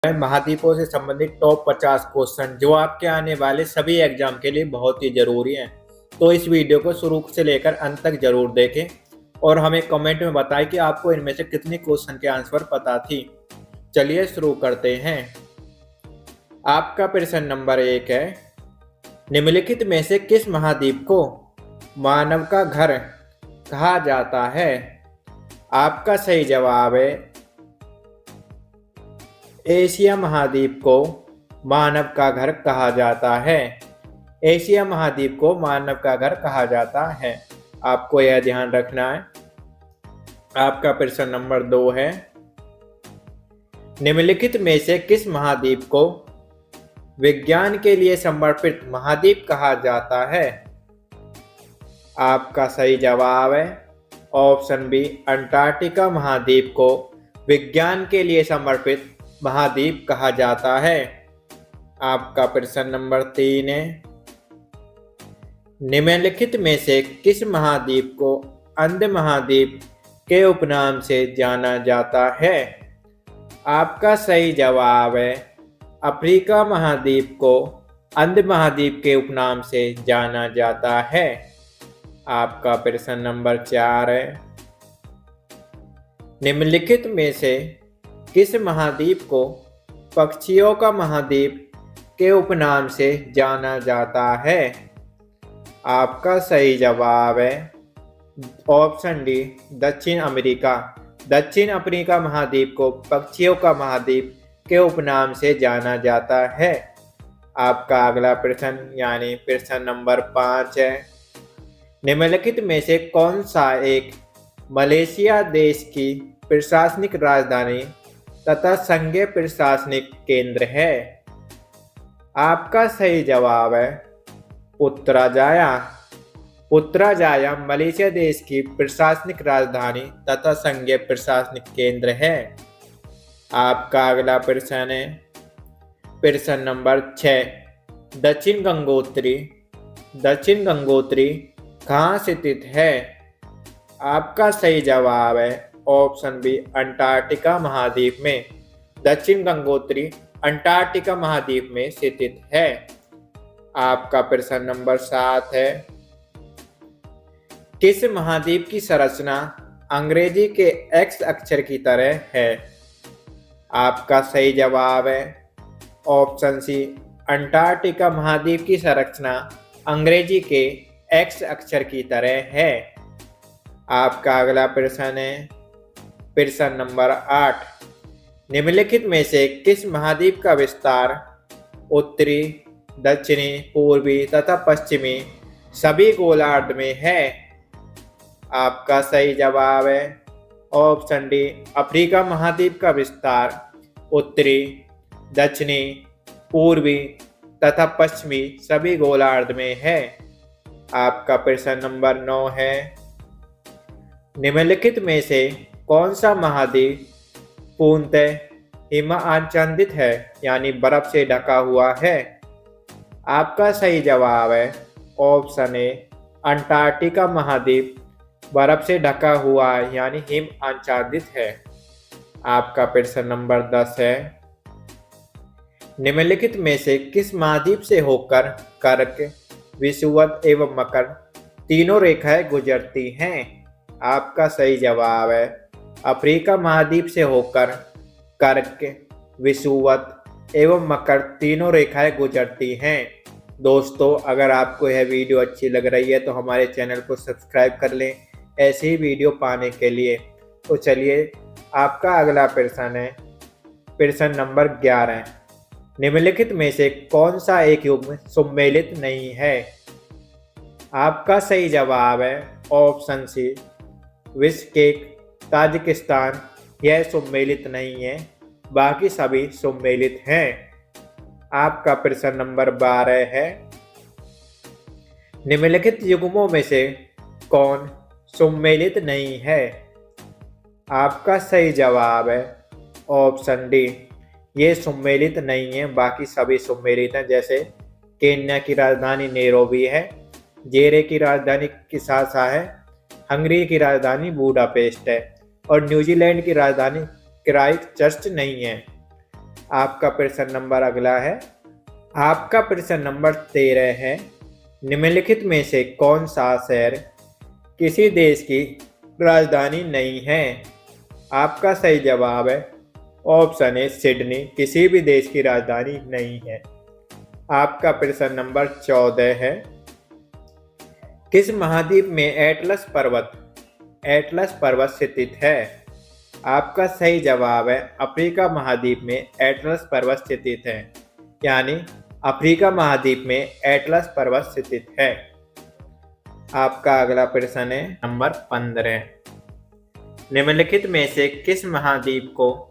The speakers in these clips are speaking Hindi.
महाद्वीपों से संबंधित टॉप 50 क्वेश्चन जो आपके आने वाले सभी एग्जाम के लिए बहुत ही जरूरी हैं। तो इस वीडियो को शुरू से लेकर अंत तक जरूर देखें और हमें कमेंट में बताएं कि आपको इनमें से कितने क्वेश्चन के आंसर पता थी। चलिए शुरू करते हैं। आपका प्रश्न नंबर 1 है, निम्नलिखित में से किस महाद्वीप को मानव का घर कहा जाता है? आपका सही जवाब है एशिया महाद्वीप को मानव का घर कहा जाता है। एशिया महाद्वीप को मानव का घर कहा जाता है, आपको यह ध्यान रखना है। आपका प्रश्न नंबर 2 है, निम्नलिखित में से किस महाद्वीप को विज्ञान के लिए समर्पित महाद्वीप कहा जाता है? आपका सही जवाब है ऑप्शन बी, अंटार्कटिका महाद्वीप को विज्ञान के लिए समर्पित महाद्वीप कहा जाता है। आपका प्रश्न नंबर 3 है, निम्नलिखित में से किस महाद्वीप को अंध महाद्वीप के उपनाम से जाना जाता है? आपका सही जवाब है अफ्रीका महाद्वीप को अंध महाद्वीप के उपनाम से जाना जाता है। आपका प्रश्न नंबर 4 है, निम्नलिखित में से किस महाद्वीप को पक्षियों का महाद्वीप के उपनाम से जाना जाता है? आपका सही जवाब है ऑप्शन डी, दक्षिण अमेरिका। दक्षिण अफ्रीका महाद्वीप को पक्षियों का महाद्वीप के उपनाम से जाना जाता है। आपका अगला प्रश्न यानी प्रश्न नंबर 5 है, निम्नलिखित में से कौन सा एक मलेशिया देश की प्रशासनिक राजधानी तथा संघीय प्रशासनिक केंद्र है? आपका सही जवाब है पुत्रजाया। पुत्रजाया मलेशिया देश की प्रशासनिक राजधानी तथा संघीय प्रशासनिक केंद्र है। आपका अगला प्रश्न है प्रश्न नंबर 6, दक्षिण गंगोत्री। दक्षिण गंगोत्री कहाँ स्थित है? आपका सही जवाब है ऑप्शन बी, अंटार्कटिका महाद्वीप में। दक्षिण गंगोत्री अंटार्कटिका महाद्वीप में स्थित है। आपका प्रश्न नंबर 7 है, किस महाद्वीप की संरचना अंग्रेजी के एक्स अक्षर की तरह है? आपका सही जवाब है ऑप्शन सी, अंटार्कटिका महाद्वीप की संरचना अंग्रेजी के एक्स अक्षर की तरह है। आपका अगला प्रश्न है प्रश्न नंबर 8, निम्नलिखित में से किस महाद्वीप का विस्तार उत्तरी, दक्षिणी, पूर्वी तथा पश्चिमी सभी गोलार्ध में है? आपका सही जवाब है ऑप्शन डी, अफ्रीका महाद्वीप का विस्तार उत्तरी, दक्षिणी, पूर्वी तथा पश्चिमी सभी गोलार्ध में है। आपका प्रश्न नंबर 9 है, निम्नलिखित में से कौन सा महाद्वीप पूर्णतः हिम आच्छादित है यानी बर्फ से ढका हुआ है? आपका सही जवाब है ऑप्शन ए, अंटार्कटिका महाद्वीप बर्फ से ढका हुआ है यानी हिम आच्छादित है। आपका प्रश्न नंबर 10 है, निम्नलिखित में से किस महाद्वीप से होकर कर्क, विषुवत एवं मकर तीनों रेखाएं गुजरती हैं? आपका सही जवाब है अफ्रीका महाद्वीप से होकर कर्क, विषुवत एवं मकर तीनों रेखाएं गुजरती हैं। दोस्तों, अगर आपको यह वीडियो अच्छी लग रही है तो हमारे चैनल को सब्सक्राइब कर लें ऐसे ही वीडियो पाने के लिए। तो चलिए, आपका अगला प्रश्न है प्रश्न नंबर 11, निम्नलिखित में से कौन सा एक युग्म सम्मिलित नहीं है? आपका सही जवाब है ऑप्शन सी, बिश्केक, ताजिकिस्तान यह सम्मिलित नहीं है, बाकी सभी सम्मिलित हैं। आपका प्रश्न नंबर 12 है, निम्नलिखित युग्मों में से कौन सम्मिलित नहीं है? आपका सही जवाब है ऑप्शन डी, ये सम्मिलित नहीं है, बाकी सभी सम्मिलित हैं। जैसे केन्या की राजधानी नैरोबी है, जेरे की राजधानी किसासा है, हंगरी की राजधानी बुडापेस्ट है और न्यूजीलैंड की राजधानी क्राइस्टचर्च नहीं है। आपका प्रश्न नंबर अगला है। आपका प्रश्न नंबर 13 है। निम्नलिखित में से कौन सा शहर किसी देश की राजधानी नहीं है? आपका सही जवाब है ऑप्शन ए सिडनी, किसी भी देश की राजधानी नहीं है। आपका प्रश्न नंबर 14 है। किस महाद्वीप में एटलस पर्वत स्थित है? आपका सही जवाब है अफ्रीका महाद्वीप में एटलस पर्वत स्थित है, यानी अफ्रीका महाद्वीप में एटलस पर्वत स्थित है। आपका अगला प्रश्न है नंबर 15। निम्नलिखित में से किस महाद्वीप को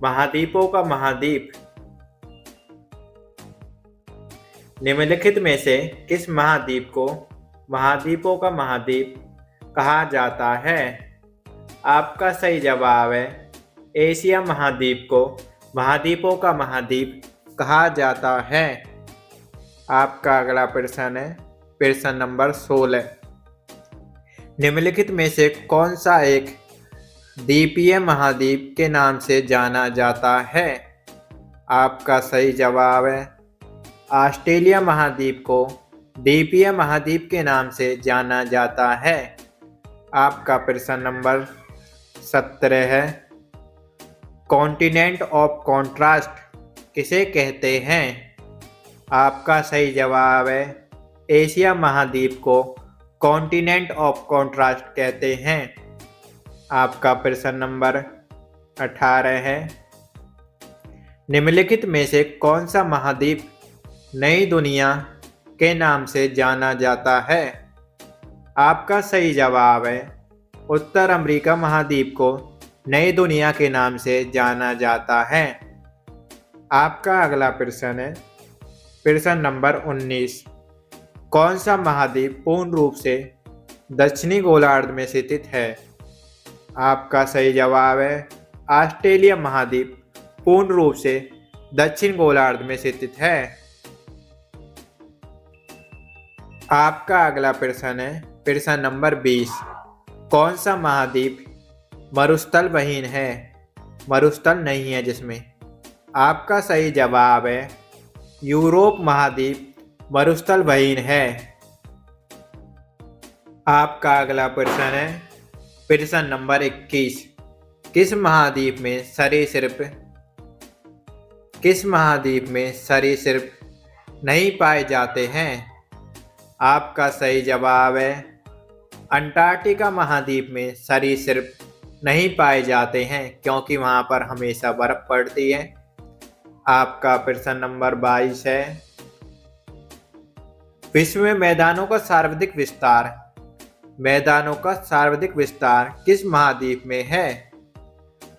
महाद्वीपों का महाद्वीप निम्नलिखित में से किस महाद्वीप को महाद्वीपों का महाद्वीप कहा जाता है? आपका सही जवाब है एशिया महाद्वीप को महाद्वीपों का महाद्वीप कहा जाता है। आपका अगला प्रश्न है प्रश्न नंबर 16। निम्नलिखित में से कौन सा एक द्वीपीय महाद्वीप के नाम से जाना जाता है? आपका सही जवाब है ऑस्ट्रेलिया महाद्वीप को द्वीपीय महाद्वीप के नाम से जाना जाता है। आपका प्रश्न नंबर 17 है। कॉन्टिनेंट ऑफ कॉन्ट्रास्ट किसे कहते हैं? आपका सही जवाब है एशिया महाद्वीप को कॉन्टिनेंट ऑफ कॉन्ट्रास्ट कहते हैं। आपका प्रश्न नंबर 18 है। निम्नलिखित में से कौन सा महाद्वीप नई दुनिया के नाम से जाना जाता है? आपका सही जवाब है उत्तर अमेरिका महाद्वीप को नई दुनिया के नाम से जाना जाता है। आपका अगला प्रश्न है प्रश्न नंबर 19। कौन सा महाद्वीप पूर्ण रूप से दक्षिणी गोलार्ध में स्थित है? आपका सही जवाब है ऑस्ट्रेलिया महाद्वीप पूर्ण रूप से दक्षिण गोलार्ध में स्थित है। आपका अगला प्रश्न है प्रश्न नंबर 20। कौन सा महाद्वीप मरुस्थल विहीन है? मरुस्थल नहीं है जिसमें। आपका सही जवाब है यूरोप महाद्वीप मरुस्थल विहीन है। आपका अगला प्रश्न है प्रश्न नंबर 21। किस महाद्वीप में सरीसृप नहीं पाए जाते हैं? आपका सही जवाब है अंटार्कटिका महाद्वीप में सरीसृप नहीं पाए जाते हैं, क्योंकि वहां पर हमेशा बर्फ पड़ती है। आपका प्रश्न नंबर 22 है। विश्व में मैदानों का सर्वाधिक विस्तार किस महाद्वीप में है?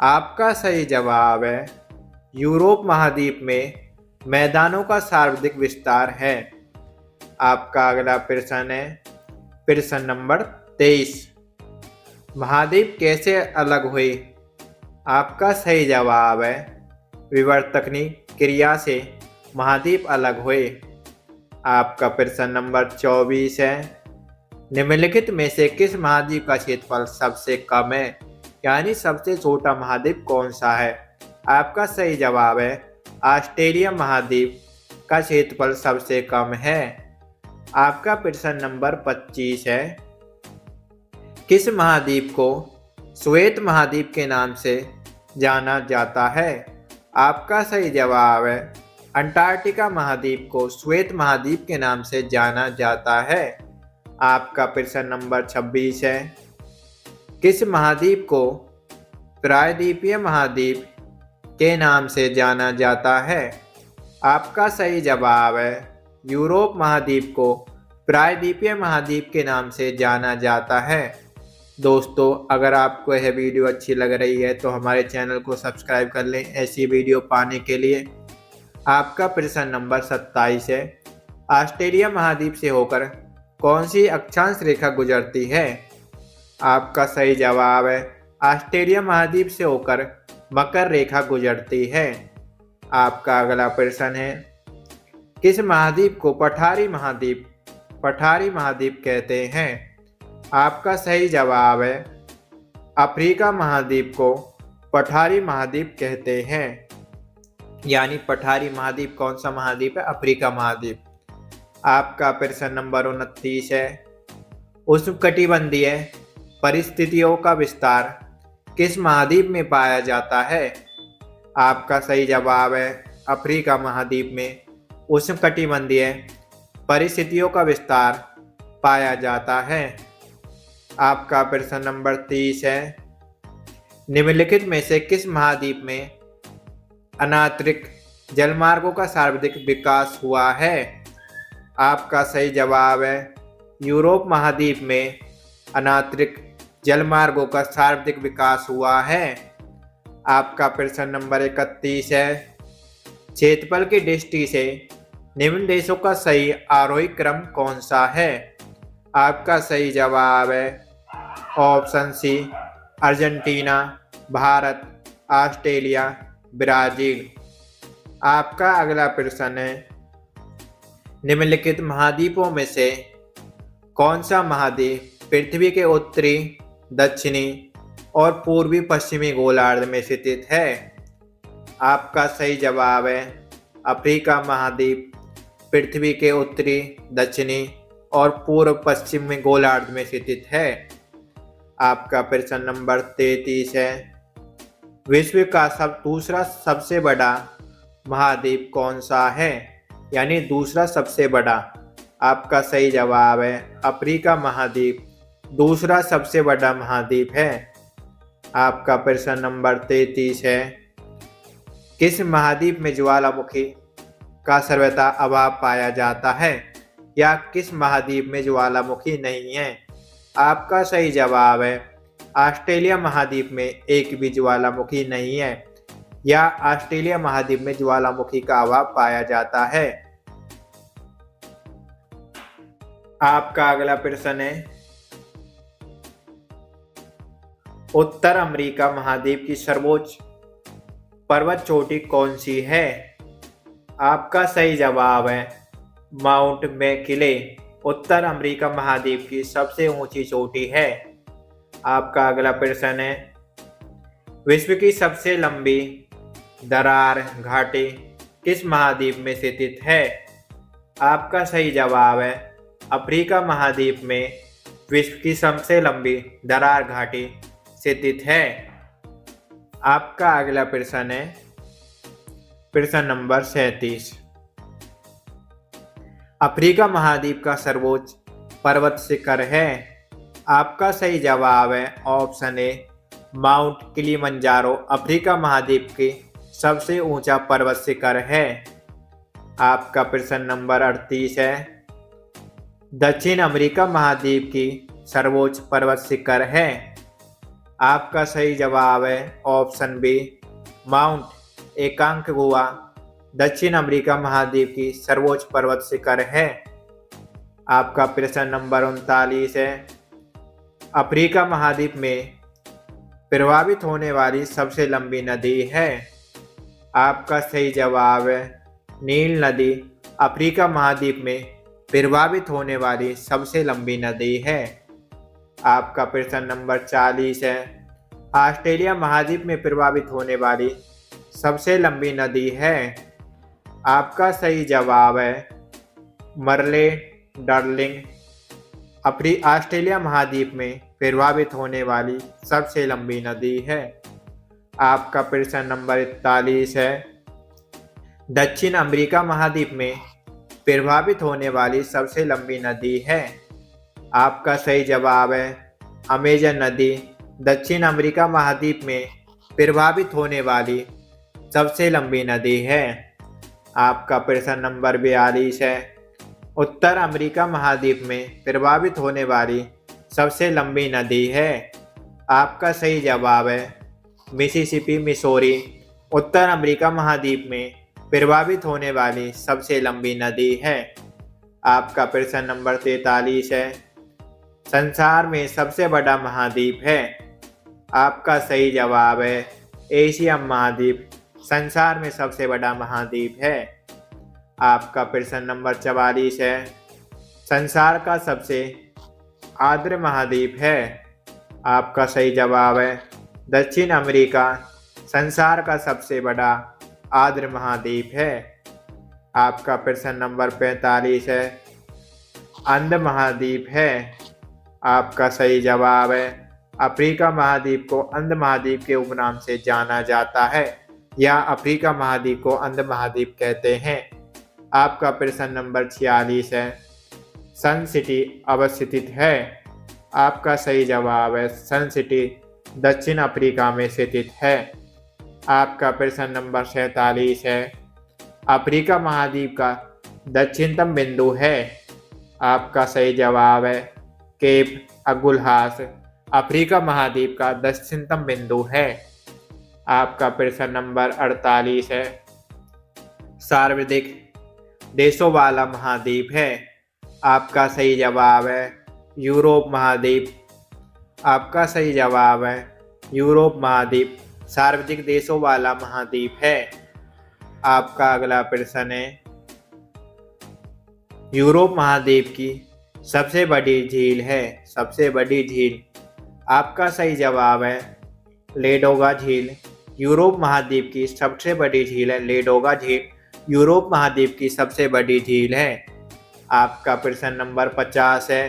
आपका सही जवाब है यूरोप महाद्वीप में मैदानों का सर्वाधिक विस्तार है। आपका अगला प्रश्न है प्रश्न नंबर 23। महाद्वीप कैसे अलग हुए? आपका सही जवाब है विवर्तकनी क्रिया से महाद्वीप अलग हुए। आपका प्रश्न नंबर 24 है। निम्नलिखित में से किस महाद्वीप का क्षेत्रफल सबसे कम है, यानी सबसे छोटा महाद्वीप कौन सा है? आपका सही जवाब है ऑस्ट्रेलिया महाद्वीप का क्षेत्रफल सबसे कम है। आपका प्रश्न नंबर 25 है। किस महाद्वीप को श्वेत महाद्वीप के नाम से जाना जाता है? आपका सही जवाब है अंटार्कटिका महाद्वीप को श्वेत महाद्वीप के नाम से जाना जाता है। आपका प्रश्न नंबर 26 है। किस महाद्वीप को प्रायद्वीपीय महाद्वीप के नाम से जाना जाता है? आपका सही जवाब है यूरोप महाद्वीप को प्रायद्वीपीय महाद्वीप के नाम से जाना जाता है। दोस्तों, अगर आपको यह वीडियो अच्छी लग रही है तो हमारे चैनल को सब्सक्राइब कर लें ऐसी वीडियो पाने के लिए। आपका प्रश्न नंबर 27 है। ऑस्ट्रेलिया महाद्वीप से होकर कौन सी अक्षांश रेखा गुजरती है? आपका सही जवाब है ऑस्ट्रेलिया महाद्वीप से होकर मकर रेखा गुजरती है। आपका अगला प्रश्न है। किस महाद्वीप को पठारी महाद्वीप कहते हैं? आपका सही जवाब है अफ्रीका महाद्वीप को पठारी महाद्वीप कहते हैं। यानी पठारी महाद्वीप कौन सा महाद्वीप है? अफ्रीका महाद्वीप। आपका प्रश्न नंबर 29 है, उष्णकटिबंधीय परिस्थितियों का विस्तार किस महाद्वीप में पाया जाता है? आपका सही जवाब है अफ्रीका महाद्वीप में उष्णकटिबंधीय परिस्थितियों का विस्तार पाया जाता है। आपका प्रश्न नंबर 30 है, निम्नलिखित में से किस महाद्वीप में अनांतरिक जलमार्गों का सर्वाधिक विकास हुआ है? आपका सही जवाब है यूरोप महाद्वीप में अनांतरिक जलमार्गों का सर्वाधिक विकास हुआ है। आपका प्रश्न नंबर 31 है, क्षेत्रफल की दृष्टि से निम्न देशों का सही आरोही क्रम कौन सा है? आपका सही जवाब है option C Argentina, Bharat, Australia, Brazil. आपका अगला प्रश्न है, निम्नलिखित महाद्वीपों में से कौन सा महाद्वीप पृथ्वी के उत्तरी, दक्षिणी और पूर्वी पश्चिमी गोलार्ध में स्थित है? आपका सही जवाब है अफ्रीका महाद्वीप पृथ्वी के उत्तरी, दक्षिणी और पूर्व पश्चिमी गोलार्ध में स्थित है। आपका प्रश्न नंबर 33 है, विश्व का दूसरा सबसे बड़ा महाद्वीप कौन सा है? यानी दूसरा सबसे बड़ा। आपका सही जवाब है अफ्रीका महाद्वीप दूसरा सबसे बड़ा महाद्वीप है। आपका प्रश्न नंबर 33 है, किस महाद्वीप में ज्वालामुखी का सर्वथा अभाव पाया जाता है? या किस महाद्वीप में ज्वालामुखी नहीं है? आपका सही जवाब है ऑस्ट्रेलिया महाद्वीप में एक भी ज्वालामुखी नहीं है, या ऑस्ट्रेलिया महाद्वीप में ज्वालामुखी का अभाव पाया जाता है। आपका अगला प्रश्न है, उत्तर अमेरिका महाद्वीप की सर्वोच्च पर्वत चोटी कौन सी है? आपका सही जवाब है माउंट मैकिले उत्तर अमेरिका महाद्वीप की सबसे ऊंची चोटी है। आपका अगला प्रश्न है, विश्व की सबसे लंबी दरार घाटी किस महाद्वीप में स्थित है? आपका सही जवाब है अफ्रीका महाद्वीप में विश्व की सबसे लंबी दरार घाटी स्थित है। आपका अगला प्रश्न है प्रश्न नंबर 37, अफ्रीका महाद्वीप का सर्वोच्च पर्वत शिखर है? आपका सही जवाब है option A mount Kilimanjaro Africa महाद्वीप की सबसे ऊंचा पर्वत शिखर है। आपका प्रश्न नंबर 38 है, दक्षिण अमेरिका महाद्वीप की सर्वोच्च पर्वत शिखर है? आपका सही जवाब है ऑप्शन बी माउंट एकांकगुआ दक्षिण अमेरिका महाद्वीप की सर्वोच्च पर्वत शिखर है। आपका प्रश्न नंबर 39 है, अफ्रीका महाद्वीप में प्रवाहित होने वाली सबसे लंबी नदी है? आपका सही जवाब है नील नदी अफ्रीका महाद्वीप में प्रवाहित होने वाली सबसे लंबी नदी है। आपका प्रश्न नंबर 40 है, ऑस्ट्रेलिया महाद्वीप में प्रवाहित होने वाली सबसे लंबी नदी है? आपका सही जवाब है मरले डार्लिंग ऑस्ट्रेलिया महाद्वीप में प्रवाहित होने वाली सबसे लंबी नदी है। आपका प्रश्न नंबर 41 है, दक्षिण अमेरिका महाद्वीप में प्रवाहित होने वाली सबसे लंबी नदी है? आपका सही जवाब है अमेजन नदी दक्षिण अमेरिका महाद्वीप में प्रवाहित होने वाली सबसे लंबी नदी है। आपका प्रश्न नंबर 42 है, उत्तर अमेरिका महाद्वीप में प्रवाहित होने वाली सबसे लंबी नदी है? आपका सही जवाब है मिसिसिपी मिसौरी उत्तर अमेरिका महाद्वीप में प्रवाहित होने वाली सबसे लंबी नदी है। आपका प्रश्न नंबर 43 है, संसार में सबसे बड़ा महाद्वीप है? आपका सही जवाब है एशिया महाद्वीप संसार में सबसे बड़ा महाद्वीप है। आपका प्रश्न नंबर 44 है, संसार का सबसे आर्द्र महाद्वीप है? आपका सही जवाब है दक्षिण अमेरिका संसार का सबसे बड़ा आर्द्र महाद्वीप है? आपका प्रश्न नंबर 45 है, अंध महाद्वीप है? आपका सही जवाब है, अफ्रीका महाद्वीप को अंध महाद्वीप के उपनाम से जाना जाता है, या अफ्रीका महाद्वीप को अंध महाद्वीप कहते हैं। आपका प्रश्न नंबर 46 है, सन सिटी अवस्थित है? आपका सही जवाब है, सन सिटी दक्षिण अफ्रीका में स्थित है। आपका प्रश्न नंबर 47 है, अफ्रीका महाद्वीप का दक्षिणतम बिंदु है? आपका सही जवाब है, केप अगुलहास अफ्रीका महाद्वीप का दक्षिणतम बिंदु है। आपका प्रश्न नंबर 48 है, सर्वाधिक देशों वाला महाद्वीप है? आपका सही जवाब है, यूरोप महाद्वीप। आपका सही जवाब है, यूरोप महाद्वीप सर्वाधिक देशों वाला महाद्वीप है। आपका अगला प्रश्न है, यूरोप महाद्वीप की सबसे बड़ी झील है? सबसे बड़ी झील? आपका सही जवाब है, लेडोगा झील। यूरोप महाद्वीप की सबसे बड़ी झील है लेडोगा झील, यूरोप महाद्वीप की सबसे बड़ी झील है। आपका प्रश्न नंबर 50 है,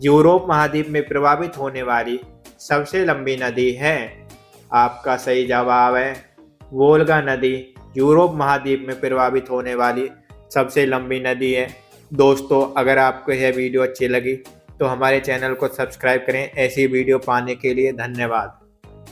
यूरोप महाद्वीप में प्रवाहित होने वाली सबसे लंबी नदी है? आपका सही जवाब है, वोल्गा नदी यूरोप महाद्वीप में प्रवाहित होने वाली सबसे लंबी नदी है। दोस्तों, अगर आपको यह वीडियो अच्छी लगी तो हमारे चैनल को सब्सक्राइब करें। ऐसी वीडियो पाने के लिए धन्यवाद।